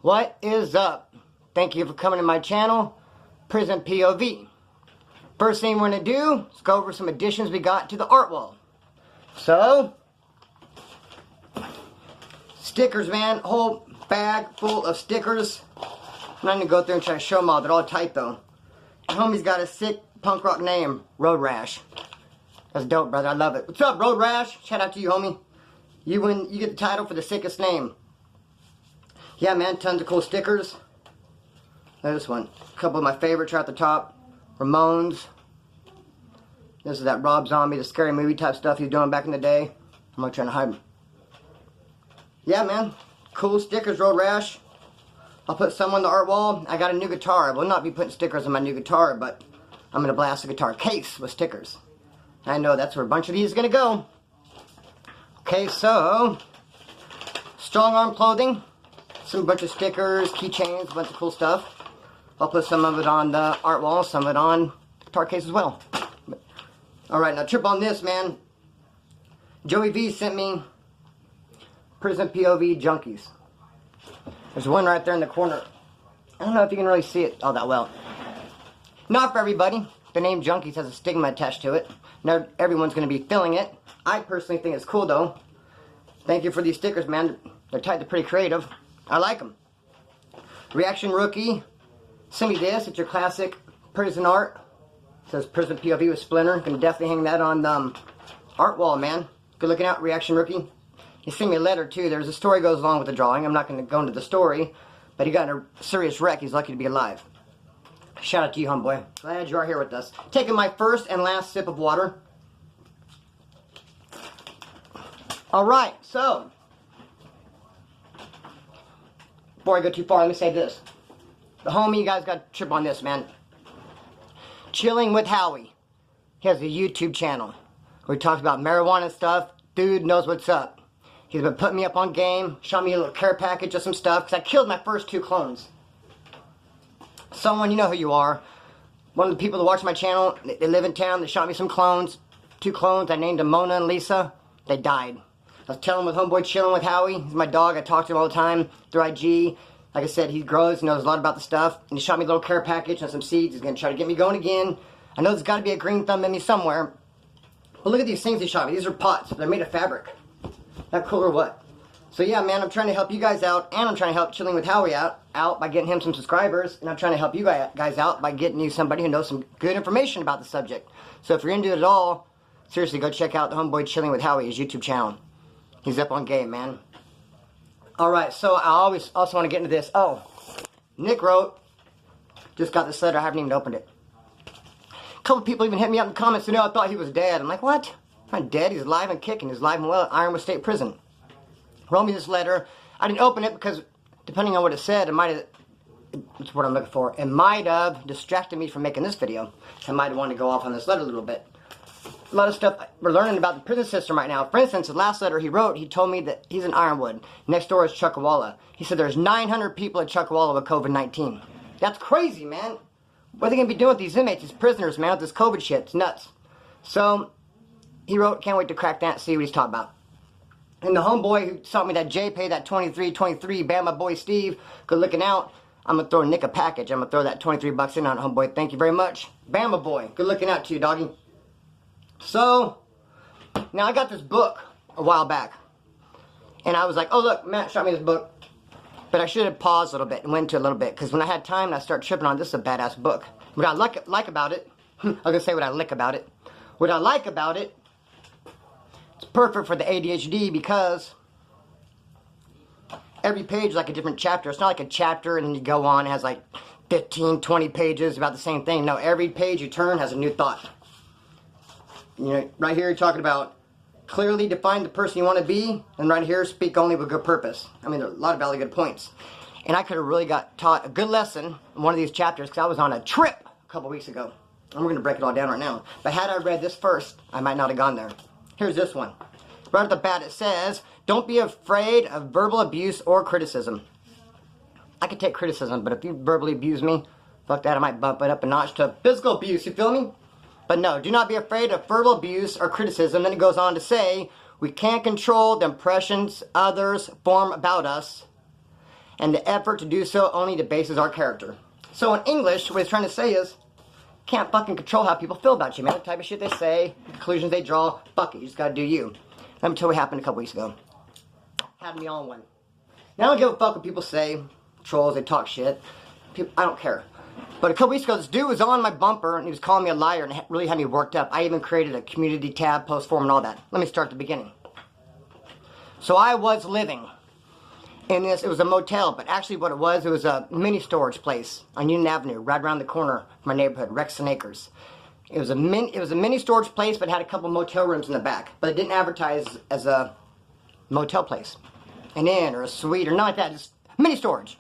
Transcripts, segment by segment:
What is up? Thank you for coming to my channel, Prison POV. First thing we're going to do is go over some additions we got to the art wall. So, stickers, man. Whole bag full of stickers. I'm not going to go through and try to show them all. They're all tight, though. Homie's got a sick punk rock name, Road Rash. That's dope, brother. I love it. What's up, Road Rash? Shout out to you, homie. You get the title for the sickest name. Yeah, man, tons of cool stickers. This one. A couple of my favorites right at the top. Ramones. This is that Rob Zombie, the scary movie type stuff he was doing back in the day. I'm not trying to hide them. Yeah, man. Cool stickers, Road Rash. I'll put some on the art wall. I got a new guitar. I will not be putting stickers on my new guitar, but I'm going to blast the guitar case with stickers. I know that's where a bunch of these are going to go. Okay, so, strong arm clothing. Some bunch of stickers, keychains, a bunch of cool stuff. I'll put some of it on the art wall, some of it on the guitar case as well. Alright, now trip on this, man. Joey V sent me Prison POV Junkies. There's one right there in the corner. I don't know if you can really see it all that well. Not for everybody. The name Junkies has a stigma attached to it. Not everyone's going to be feeling it. I personally think it's cool, though. Thank you for these stickers, man. They're tight, they're pretty creative. I like them. Reaction Rookie. Send me this. It's your classic prison art. It says Prison POV with Splinter. You can definitely hang that on the art wall, man. Good looking out, Reaction Rookie. He sent me a letter, too. There's a story goes along with the drawing. I'm not going to go into the story. But he got in a serious wreck. He's lucky to be alive. Shout out to you, homeboy. Glad you are here with us. Taking my first and last sip of water. Alright, so. Before I go too far, let me say this. The homie, you guys got to trip on this, man. Chilling with Howie. He has a YouTube channel where he talks about marijuana and stuff. Dude knows what's up. He's been putting me up on game, showing me a little care package of some stuff, because I killed my first 2 clones. Someone, you know who you are. One of the people that watch my channel, they live in town, they shot me some clones. 2 clones, I named them Mona and Lisa. They died. I was telling with homeboy chilling with Howie. He's my dog. I talk to him all the time through IG. Like I said, he grows. He knows a lot about the stuff. And he shot me a little care package and some seeds. He's going to try to get me going again. I know there's got to be a green thumb in me somewhere. But look at these things he shot me. These are pots. They're made of fabric. That cool or what? So yeah, man, I'm trying to help you guys out. And I'm trying to help Chilling with Howie out by getting him some subscribers. And I'm trying to help you guys out by getting you somebody who knows some good information about the subject. So if you're into it at all, seriously, go check out the homeboy Chilling with Howie, his YouTube channel. He's up on game, man. Alright, so I also want to get into this. Oh, Nick wrote, just got this letter, I haven't even opened it. A couple people even hit me up in the comments, I thought he was dead. I'm like, what? He's not dead, he's alive and kicking. He's alive and well at Ironwood State Prison. Wrote me this letter. I didn't open it because, depending on what it said, it might have, that's what I'm looking for, it might have distracted me from making this video. I might have wanted to go off on this letter a little bit. A lot of stuff we're learning about the prison system right now. For instance, the last letter he wrote, he told me that he's in Ironwood. Next door is Chuckawalla. He said there's 900 people at Chuckawalla with COVID-19. That's crazy, man. What are they going to be doing with these inmates, these prisoners, man, with this COVID shit? It's nuts. So, he wrote, can't wait to crack that and see what he's talking about. And the homeboy who sent me that JPay, that 2323, Bama boy Steve, good looking out. I'm going to throw Nick a package. I'm going to throw that 23 bucks in on it, homeboy. Thank you very much. Bama boy, good looking out to you, doggy. So, now I got this book a while back. And I was like, oh look, Matt shot me this book. But I should have paused a little bit and went into it a little bit. Because when I had time, I started tripping on this is a badass book. What I like about it, I was going to say what I like about it. What I like about it, it's perfect for the ADHD because every page is like a different chapter. It's not like a chapter and then you go on, it has like 15, 20 pages about the same thing. No, every page you turn has a new thought. You know, right here you're talking about clearly define the person you want to be, and right here speak only with good purpose. I mean, there are a lot of valid good points. And I could have really got taught a good lesson in one of these chapters because I was on a trip a couple weeks ago. And we're going to break it all down right now. But had I read this first, I might not have gone there. Here's this one. Right at the bat it says, don't be afraid of verbal abuse or criticism. I could take criticism, but if you verbally abuse me, fuck that, I might bump it up a notch to physical abuse, you feel me? But no, do not be afraid of verbal abuse or criticism. Then it goes on to say, we can't control the impressions others form about us, and the effort to do so only debases our character. So in English, what he's trying to say is, can't fucking control how people feel about you, man. The type of shit they say, the conclusions they draw, fuck it, you just gotta do you. Let me tell you what happened a couple weeks ago. Had me on one. Now I don't give a fuck what people say, trolls, they talk shit. People, I don't care. But a couple weeks ago, this dude was on my bumper, and he was calling me a liar, and it really had me worked up. I even created a community tab, post forum, and all that. Let me start at the beginning. So I was living in this, it was a motel, but actually what it was a mini storage place on Union Avenue, right around the corner from my neighborhood, Rexon Acres. It was a mini storage place, but had a couple motel rooms in the back. But it didn't advertise as a motel place, an inn or a suite or nothing like that. Just mini storage,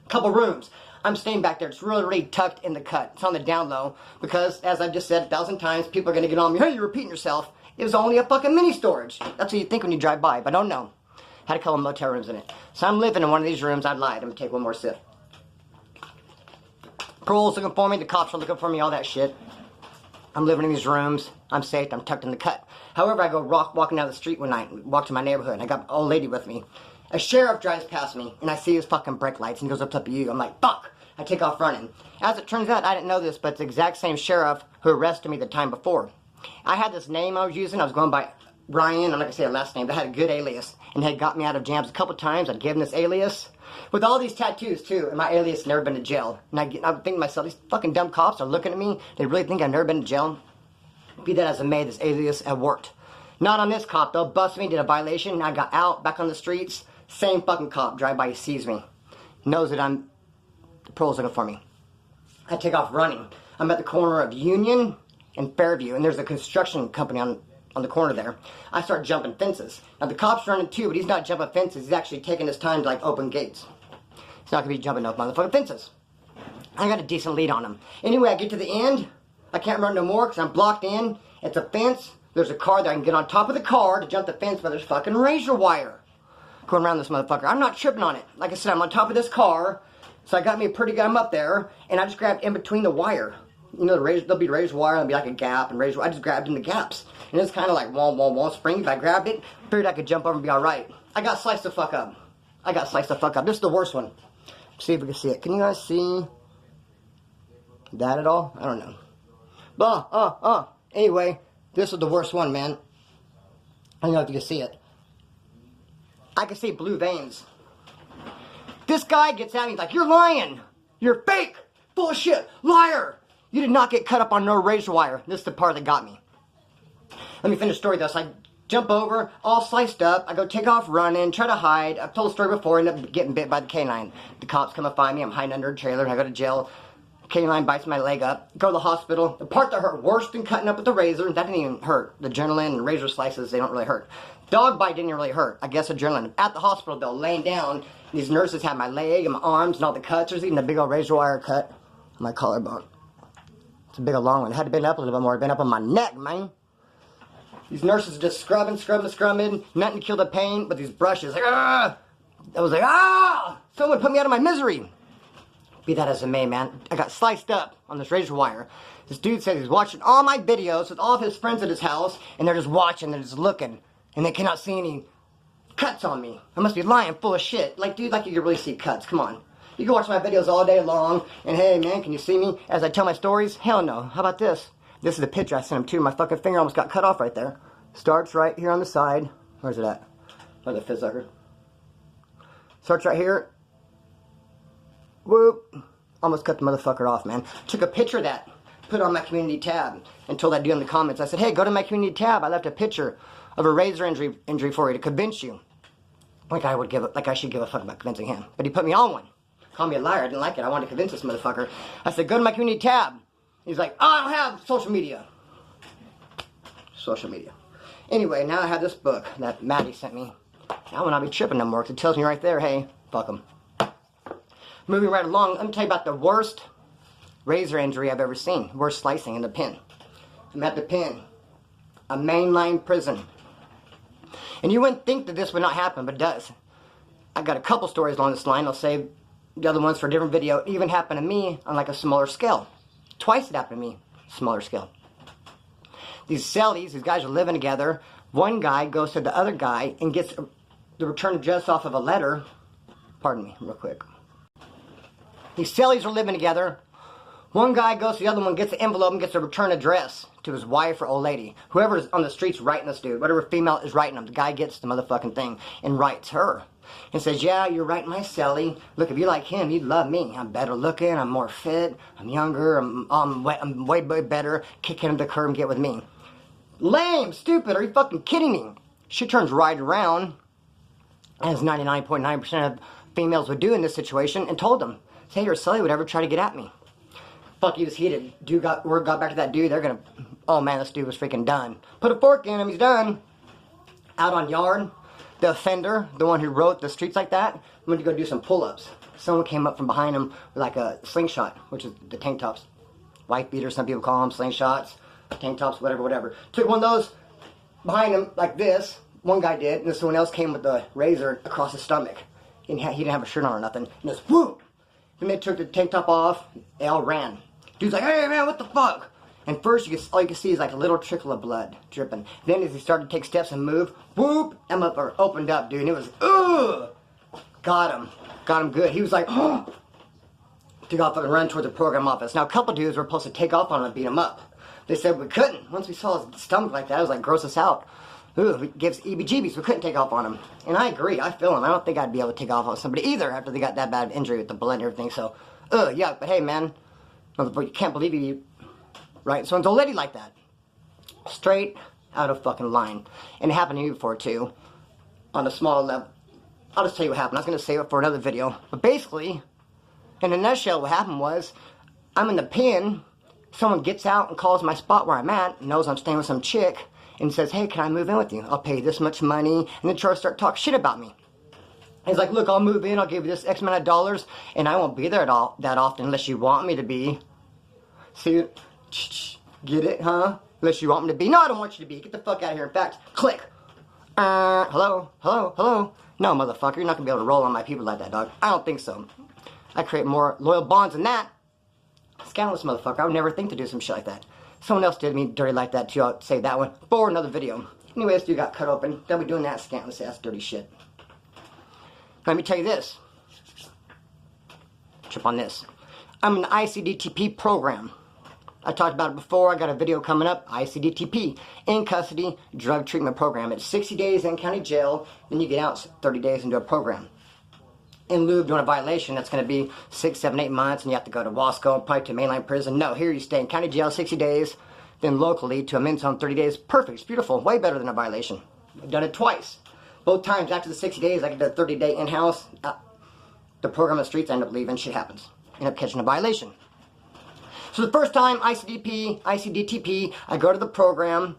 couple rooms. I'm staying back there. It's really tucked in the cut. It's on the down low because, as I've just said 1,000 times, people are gonna get on me. Hey, you're repeating yourself. It was only a fucking mini storage. That's what you think when you drive by, but I don't know. Had a couple motel rooms in it. So I'm living in one of these rooms. I lied. I'm gonna take one more sip. Parole's looking for me. The cops are looking for me. All that shit. I'm living in these rooms. I'm safe. I'm tucked in the cut. However, I go walking down the street one night. Walk to my neighborhood. And I got an old lady with me. A sheriff drives past me, and I see his fucking brake lights, and he goes up to you. I'm like, fuck! I take off running. As it turns out, I didn't know this, but it's the exact same sheriff who arrested me the time before. I had this name I was using. I was going by Ryan. I'm not gonna say a last name, but I had a good alias, and had got me out of jams a couple times. I'd given this alias with all these tattoos too, and my alias had never been to jail. And I would think to myself, these fucking dumb cops are looking at me. They really think I've never been to jail. Be that as it may, this alias had worked. Not on this cop though. Busted me, did a violation. I got out, back on the streets. Same fucking cop, drive by, he sees me, knows that the parole's looking for me. I take off running. I'm at the corner of Union and Fairview, and there's a construction company on the corner there. I start jumping fences. Now the cop's running too, but he's not jumping fences. He's actually taking his time to like open gates. He's not gonna be jumping up motherfucking fences. I got a decent lead on him. Anyway, I get to the end. I can't run no more because I'm blocked in. It's a fence. There's a car that I can get on top of the car to jump the fence, but there's fucking razor wire going around this motherfucker. I'm not tripping on it. Like I said, I'm on top of this car, so I got me a pretty good, I'm up there, and I just grabbed in between the wire. You know, there'll be razor wire, there'll be like a gap, and razor wire. I just grabbed in the gaps. And it's kind of like wall spring. If I grabbed it, figured I could jump over and be alright. I got sliced the fuck up. This is the worst one. See if we can see it. Can you guys see that at all? I don't know. Anyway, this is the worst one, man. I don't know if you can see it. I can see blue veins. This guy gets at me, he's like, you're lying. You're fake. Bullshit. Liar. You did not get cut up on no razor wire. This is the part that got me. Let me finish the story though. So I jump over, all sliced up. I go take off running, try to hide. I've told the story before, end up getting bit by the canine. The cops come and find me. I'm hiding under a trailer. I go to jail. Canine bites my leg up. Go to the hospital. The part that hurt worse than cutting up with the razor, that didn't even hurt. The adrenaline and razor slices, they don't really hurt. Dog bite didn't really hurt. I guess adrenaline. At the hospital though, laying down, these nurses had my leg and my arms and all the cuts. There's even a big old razor wire cut on my collarbone. It's a big old long one. It had to been up a little bit more. It been up on my neck, man. These nurses are just scrubbing. Nothing to kill the pain, but these brushes, like, ah! I was like, ah! Someone put me out of my misery. Be that as it may, man. I got sliced up on this razor wire. This dude says he's watching all my videos with all of his friends at his house, and they're just watching, they're just looking, and they cannot see any cuts on me. I must be lying full of shit. Like, dude, like you can really see cuts. Come on. You can watch my videos all day long, and hey, man, can you see me as I tell my stories? Hell no. How about this? This is the picture I sent him to. My fucking finger almost got cut off right there. Starts right here on the side. Where's it at? Where's the fizzsucker? Starts right here. Whoop. Almost cut the motherfucker off, man. Took a picture of that. Put it on my community tab. And told that dude in the comments. I said, hey, go to my community tab. I left a picture of a razor injury for you to convince you. Like I should give a fuck about convincing him. But he put me on one. Called me a liar. I didn't like it. I wanted to convince this motherfucker. I said, go to my community tab. He's like, oh, I don't have social media. Anyway, now I have this book that Maddie sent me. I will not be tripping no more because it tells me right there, hey, fuck him. Moving right along, let me tell you about the worst razor injury I've ever seen. Worst slicing in the pen. I'm at the pen. A mainline prison. And you wouldn't think that this would not happen, but it does. I've got a couple stories along this line. I'll save the other ones for a different video. It even happened to me on like a smaller scale. Twice it happened to me, smaller scale. These cellies, these guys are living together. One guy goes to the other guy and gets the return address off of a letter Pardon me, real quick. These cellies are living together. One guy goes to the other one, gets the envelope, and gets a return address to his wife or old lady. Whoever's on the streets writing this dude, whatever female is writing him, the guy gets the motherfucking thing and writes her. And says, yeah, you're right, my celly. Look, if you like him, you'd love me. I'm better looking, I'm more fit, I'm younger, I'm way better. Kick him to the curb and get with me. Lame, stupid, are you fucking kidding me? She turns right around, as 99.9% of females would do in this situation, and told him, hey, your celly would ever try to get at me. Fuck, he was heated. Word got back to that dude, they're gonna, oh man, this dude was freaking done. Put a fork in him, he's done. Out on yard, the offender, the one who wrote the streets like that, went to go do some pull-ups. Someone came up from behind him with like a slingshot, which is the tank tops. White beaters, some people call them slingshots, tank tops, whatever. Took one of those behind him like this, one guy did, and then someone else came with the razor across his stomach. And he didn't have a shirt on or nothing, and just whoop! Then they took the tank top off, they all ran. Dude's like, hey man, what the fuck? And first, all you can see is like a little trickle of blood dripping. Then as he started to take steps and move, whoop, Emma opened up, dude. And it was, ugh. Got him good. He was like, oh. Took off and ran towards the program office. Now, a couple dudes were supposed to take off on him and beat him up. They said we couldn't. Once we saw his stomach like that, it was like, gross us out. Ooh, it gives EBGBs. We couldn't take off on him. And I agree. I feel him. I don't think I'd be able to take off on somebody either after they got that bad injury with the blood and everything. So, yuck. But hey, man, you can't believe you. Right? So it's a lady like that. Straight out of fucking line. And it happened to me before too. On a small level. I'll just tell you what happened. I was going to save it for another video. But basically, in a nutshell, what happened was, I'm in the pen. Someone gets out and calls my spot where I'm at. Knows I'm staying with some chick. And says, hey, can I move in with you? I'll pay you this much money. And then try to start talking shit about me. He's like, look, I'll move in. I'll give you this X amount of dollars. And I won't be there that often unless you want me to be. See? Get it, huh? Unless you want me to be. No, I don't want you to be. Get the fuck out of here. In fact, click. Hello? No, motherfucker. You're not going to be able to roll on my people like that, dog. I don't think so. I create more loyal bonds than that. Scandalous motherfucker. I would never think to do some shit like that. Someone else did me dirty like that too. I'll save that one for another video. Anyway, this dude got cut open. They'll be doing that scandalous ass dirty shit. Let me tell you this. Trip on this. I'm in the ICDTP program. I talked about it before. I got a video coming up. ICDTP, in custody drug treatment program. It's 60 days in county jail. Then you get out 30 days into a program. In lieu of doing a violation, that's going to be 6, 7, 8 months, and you have to go to Wasco, probably to mainline prison. No, here you stay in county jail 60 days, then locally to a men's home 30 days. Perfect. It's beautiful. Way better than a violation. I've done it twice. Both times after the 60 days, I get the 30-day in-house. The program on the streets, I end up leaving. Shit happens. End up catching a violation. So the first time, ICDTP, I go to the program.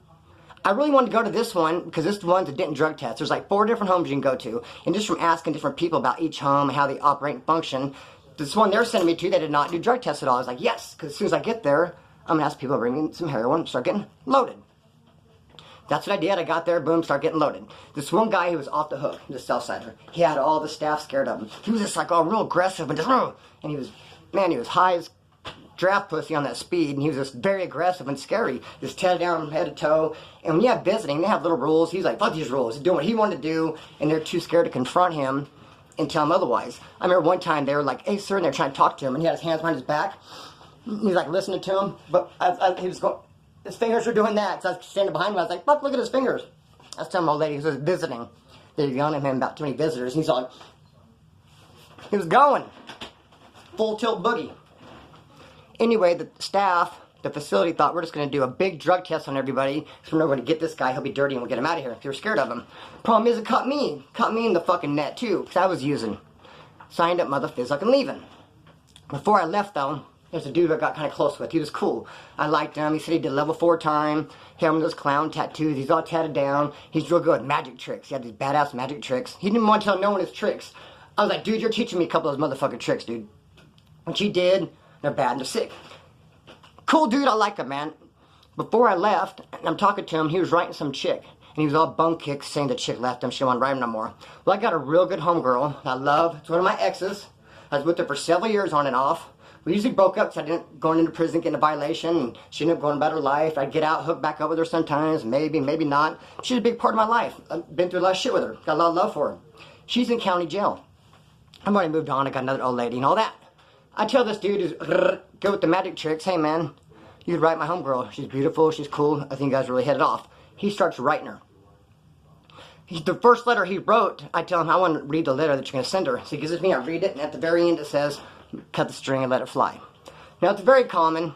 I really wanted to go to this one because this is the one that didn't drug test. There's like 4 different homes you can go to. And just from asking different people about each home and how they operate and function, this one they're sending me to, they did not do drug tests at all. I was like, yes, because as soon as I get there, I'm going to ask people to bring me some heroin and start getting loaded. That's what I did. I got there, boom, start getting loaded. This one guy who was off the hook, the Southsider, he had all the staff scared of him. He was just like all real aggressive and just, and he was, man, he was high as draft pussy on that speed, and he was just very aggressive and scary, just tatted down from head to toe. And when you have visiting, they have little rules. He's like, fuck these rules. He's doing what he wanted to do, and they're too scared to confront him and tell him otherwise. I remember one time they were like, hey sir, and they're trying to talk to him, and he had his hands behind his back. He's like listening to him, but he was going, his fingers were doing that. So I was standing behind him, I was like, fuck, look at his fingers. I was telling my old lady who was visiting, they were yelling at him about too many visitors, and he's like, he was going full tilt boogie. Anyway, the staff, the facility thought we're just going to do a big drug test on everybody. So we're going to get this guy, he'll be dirty, and we'll get him out of here. They were scared of him. Problem is, it caught me in the fucking net too, because I was using. Signed up mother fucking leaving. Before I left though, there's a dude I got kind of close with. He was cool. I liked him. He said he did level 4 time. He had one of those clown tattoos. He's all tatted down. He's real good at magic tricks. He had these badass magic tricks. He didn't want to tell no one his tricks. I was like, dude, you're teaching me a couple of those motherfucking tricks, dude. Which he did. They're bad and they're sick. Cool dude, I like him, man. Before I left, and I'm talking to him, he was writing some chick. And he was all bum kicked, saying the chick left him, she didn't want to write him no more. Well, I got a real good homegirl I love. It's one of my exes. I was with her for several years on and off. We usually broke up because I didn't going into prison, getting a violation, and she ended up going about her life. I'd get out, hook back up with her sometimes, maybe, maybe not. She's a big part of my life. I've been through a lot of shit with her. Got a lot of love for her. She's in county jail. I'm already moved on. I got another old lady and all that. I tell this dude who's good with the magic tricks, hey man, you could write my homegirl. She's beautiful, she's cool. I think you guys really hit it off. He starts writing her. The first letter he wrote, I tell him I want to read the letter that you're going to send her. So he gives it to me, I read it, and at the very end it says, cut the string and let it fly. Now it's very common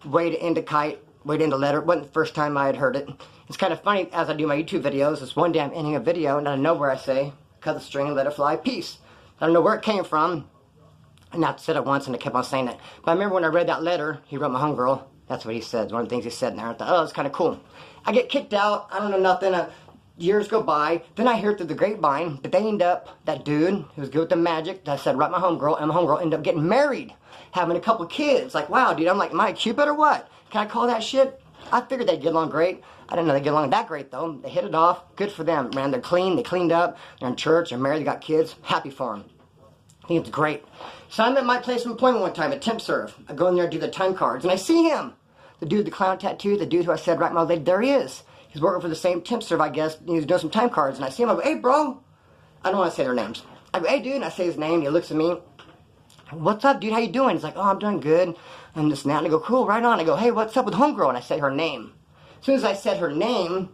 way to end a kite, way to end a letter. It wasn't the first time I had heard it. It's kind of funny, as I do my YouTube videos, it's one day I'm ending a video and out of nowhere I say, cut the string and let it fly, peace. I don't know where it came from, and I said it once and I kept on saying it. But I remember when I read that letter, he wrote my homegirl, that's what he said, one of the things he said in there. I thought, oh, it's kind of cool. I get kicked out, I don't know nothing, years go by, then I hear through the grapevine that they end up, that dude who was good with the magic, that said, write my homegirl, and my homegirl ended up getting married, having a couple kids. Like, wow, dude, I'm like, am I Cupid or what? Can I call that shit? I figured they'd get along great. I didn't know they'd get along that great, though. They hit it off. Good for them, man. They're clean. They cleaned up. They're in church. They're married. They got kids. Happy for them. I think it's great. So I'm at my place of employment one time at Temp Serve. I go in there and do the time cards, and I see him. The dude with the clown tattoo, the dude who I said, right, my lady, there he is. He's working for the same Temp Serve, I guess. He's doing some time cards, and I see him. I go, hey, bro. I don't want to say their names. I go, hey, dude, and I say his name. He looks at me. What's up, dude? How you doing? He's like, oh, I'm doing good. And this and that. And I go, cool, right on. I go, hey, what's up with homegirl? And I say her name. As soon as I said her name,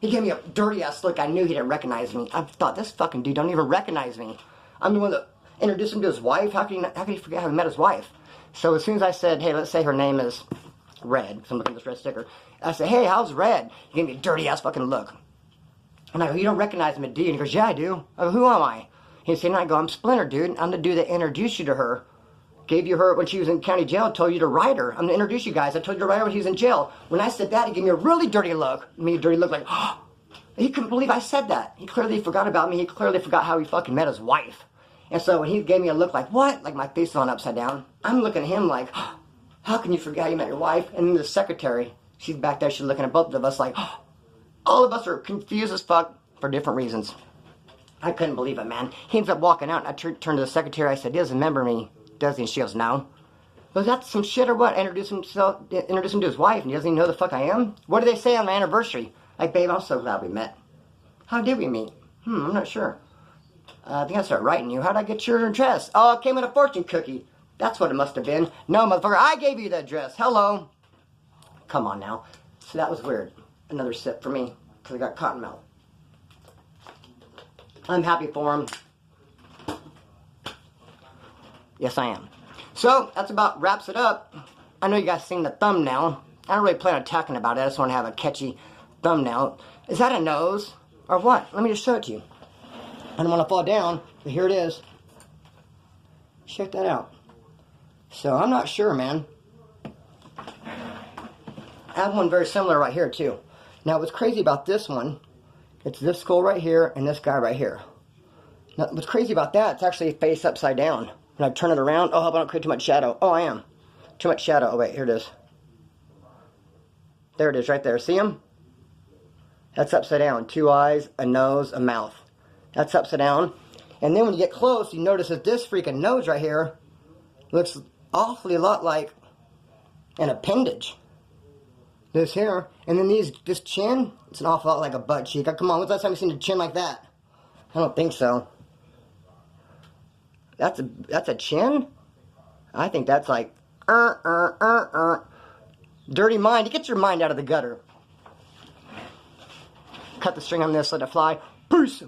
he gave me a dirty-ass look. I knew he didn't recognize me. I thought, this fucking dude don't even recognize me. I'm the one that introduced him to his wife. How can he forget how he met his wife? So as soon as I said, hey, let's say her name is Red, because I'm looking at this red sticker. I said, hey, how's Red? He gave me a dirty-ass fucking look. And I go, you don't recognize me, do you? And he goes, yeah, I do. I go, who am I? He said, and I go, I'm Splinter, dude. I'm the dude that introduced you to her. Gave you her when she was in county jail, told you to write her. I'm going to introduce you guys. I told you to write her when he was in jail. When I said that, he gave me a really dirty look. Me a dirty look like, oh. He couldn't believe I said that. He clearly forgot about me. He clearly forgot how he fucking met his wife. And so when he gave me a look like, what? Like my face is on upside down. I'm looking at him like, oh, how can you forget how you met your wife? And then the secretary, she's back there, she's looking at both of us like, oh. All of us are confused as fuck for different reasons. I couldn't believe it, man. He ends up walking out, and I turned to the secretary. I said, he doesn't remember me, does he? And she goes, no. Was that some shit or what? Introduce him to his wife, and he doesn't even know the fuck I am? What do they say on my anniversary? Like, babe, I'm so glad we met. How did we meet? I'm not sure. I think I started writing you. How'd I get your address? Oh, it came in a fortune cookie. That's what it must have been. No, motherfucker, I gave you the address. Hello. Come on now. So that was weird. Another sip for me, because I got cotton mouth. I'm happy for him. Yes, I am. So, that's about wraps it up. I know you guys seen the thumbnail. I don't really plan on talking about it. I just want to have a catchy thumbnail. Is that a nose? Or what? Let me just show it to you. I don't want to fall down, but here it is. Check that out. So, I'm not sure, man. I have one very similar right here, too. Now, what's crazy about this one, it's this skull right here and this guy right here. Now, what's crazy about that, it's actually face upside down. When I turn it around, oh, I hope I don't create too much shadow. Oh, I am. Too much shadow. Oh, wait, here it is. There it is, right there. See him? That's upside down. 2 eyes, a nose, a mouth. That's upside down. And then when you get close, you notice that this freaking nose right here looks awfully a lot like an appendage. This here. And then this chin, it's an awful lot like a butt cheek. Come on, when's the last time you seen a chin like that? I don't think so. That's a chin? I think that's like, dirty mind. You get your mind out of the gutter. Cut the string on this, let it fly. Peace.